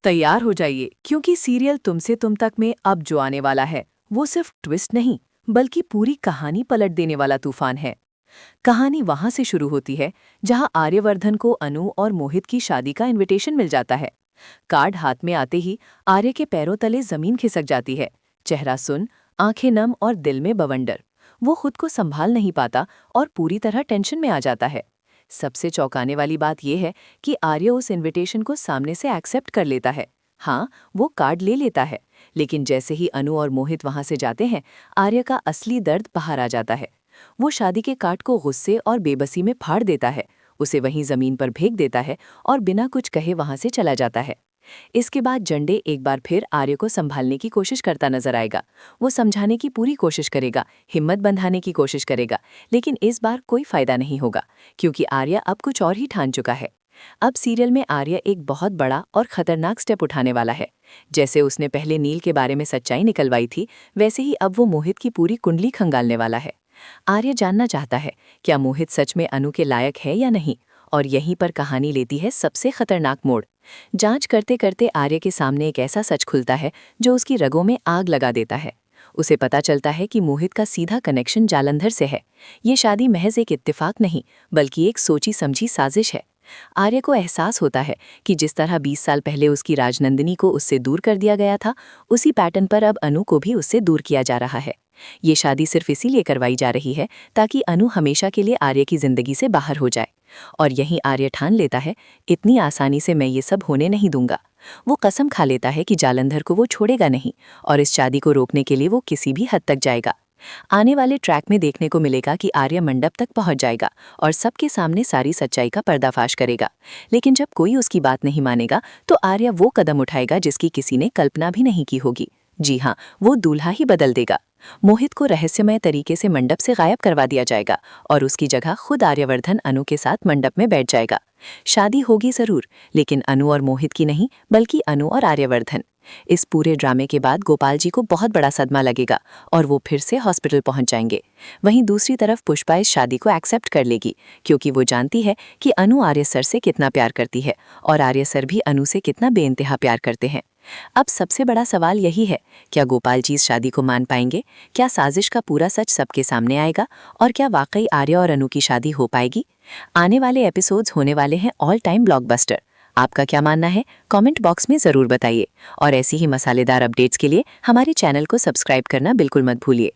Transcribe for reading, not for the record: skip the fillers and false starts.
तैयार हो जाइए क्योंकि सीरियल तुमसे तुम तक में अब जो आने वाला है वो सिर्फ ट्विस्ट नहीं बल्कि पूरी कहानी पलट देने वाला तूफान है। कहानी वहां से शुरू होती है जहां आर्यवर्धन को अनु और मोहित की शादी का इनविटेशन मिल जाता है। कार्ड हाथ में आते ही आर्य के पैरों तले जमीन खिसक जाती है। चेहरा सुन, आंखें नम और दिल में बवंडर। वो खुद को संभाल नहीं पाता और पूरी तरह टेंशन में आ जाता है। सबसे चौंकाने वाली बात यह है कि आर्य उस इनविटेशन को सामने से एक्सेप्ट कर लेता है। हाँ, वो कार्ड ले लेता है, लेकिन जैसे ही अनु और मोहित वहां से जाते हैं, आर्य का असली दर्द बाहर आ जाता है। वो शादी के कार्ड को गुस्से और बेबसी में फाड़ देता है, उसे वहीं जमीन पर फेंक देता है और बिना कुछ कहे वहां से चला जाता है। इसके बाद जंडे एक बार फिर आर्य को संभालने की कोशिश करता नजर आएगा। वो समझाने की पूरी कोशिश करेगा, हिम्मत बंधाने की कोशिश करेगा, लेकिन इस बार कोई फायदा नहीं होगा क्योंकि आर्य अब कुछ और ही ठान चुका है। अब सीरियल में आर्य एक बहुत बड़ा और खतरनाक स्टेप उठाने वाला है। जैसे उसने पहले नील के बारे में सच्चाई निकलवाई थी, वैसे ही अब वो मोहित की पूरी कुंडली खंगालने वाला है। आर्य जानना चाहता है क्या मोहित सच में अनु के लायक है या नहीं, और यहीं पर कहानी लेती है सबसे खतरनाक मोड़। जांच करते करते आर्य के सामने एक ऐसा सच खुलता है जो उसकी रगों में आग लगा देता है। उसे पता चलता है कि मोहित का सीधा कनेक्शन जालंधर से है। ये शादी महज एक इत्तेफाक नहीं बल्कि एक सोची समझी साजिश है। आर्य को एहसास होता है कि जिस तरह 20 साल पहले उसकी राजनंदिनी को उससे दूर कर दिया गया था, उसी पैटर्न पर अब अनु को भी उससे दूर किया जा रहा है। ये शादी सिर्फ इसीलिए करवाई जा रही है ताकि अनु हमेशा के लिए आर्य की जिंदगी से बाहर हो जाए। और यहीं आर्य ठान लेता है, इतनी आसानी से मैं ये सब होने नहीं दूंगा। वो कसम खा लेता है कि जालंधर को वो छोड़ेगा नहीं और इस शादी को रोकने के लिए वो किसी भी हद तक जाएगा। आने वाले ट्रैक में देखने को मिलेगा कि आर्य मंडप तक पहुंच जाएगा और सबके सामने सारी सच्चाई का पर्दाफाश करेगा। लेकिन जब कोई उसकी बात नहीं मानेगा तो आर्य वो कदम उठाएगा जिसकी किसी ने कल्पना भी नहीं की होगी। जी हाँ, वो दूल्हा ही बदल देगा। मोहित को रहस्यमय तरीके से मंडप से गायब करवा दिया जाएगा और उसकी जगह खुद आर्यवर्धन अनु के साथ मंडप में बैठ जाएगा। शादी होगी जरूर, लेकिन अनु और मोहित की नहीं बल्कि अनु और आर्यवर्धन। इस पूरे ड्रामे के बाद गोपाल जी को बहुत बड़ा सदमा लगेगा और वो फिर से हॉस्पिटल पहुंच जाएंगे। वहीं दूसरी तरफ पुष्पा इस शादी को एक्सेप्ट कर लेगी क्योंकि वो जानती है कि अनु आर्य सर से कितना प्यार करती है और आर्य सर भी अनु से कितना बेइंतहा प्यार करते हैं। अब सबसे बड़ा सवाल यही है, क्या गोपाल जी इस शादी को मान पाएंगे? क्या साजिश का पूरा सच सबके सामने आएगा और क्या वाकई आर्य और अनु की शादी हो पाएगी? आने वाले एपिसोड्स होने वाले हैं ऑल टाइम ब्लॉकबस्टर। आपका क्या मानना है? कमेंट बॉक्स में ज़रूर बताइए और ऐसी ही मसालेदार अपडेट्स के लिए हमारे चैनल को सब्सक्राइब करना बिल्कुल मत भूलिए।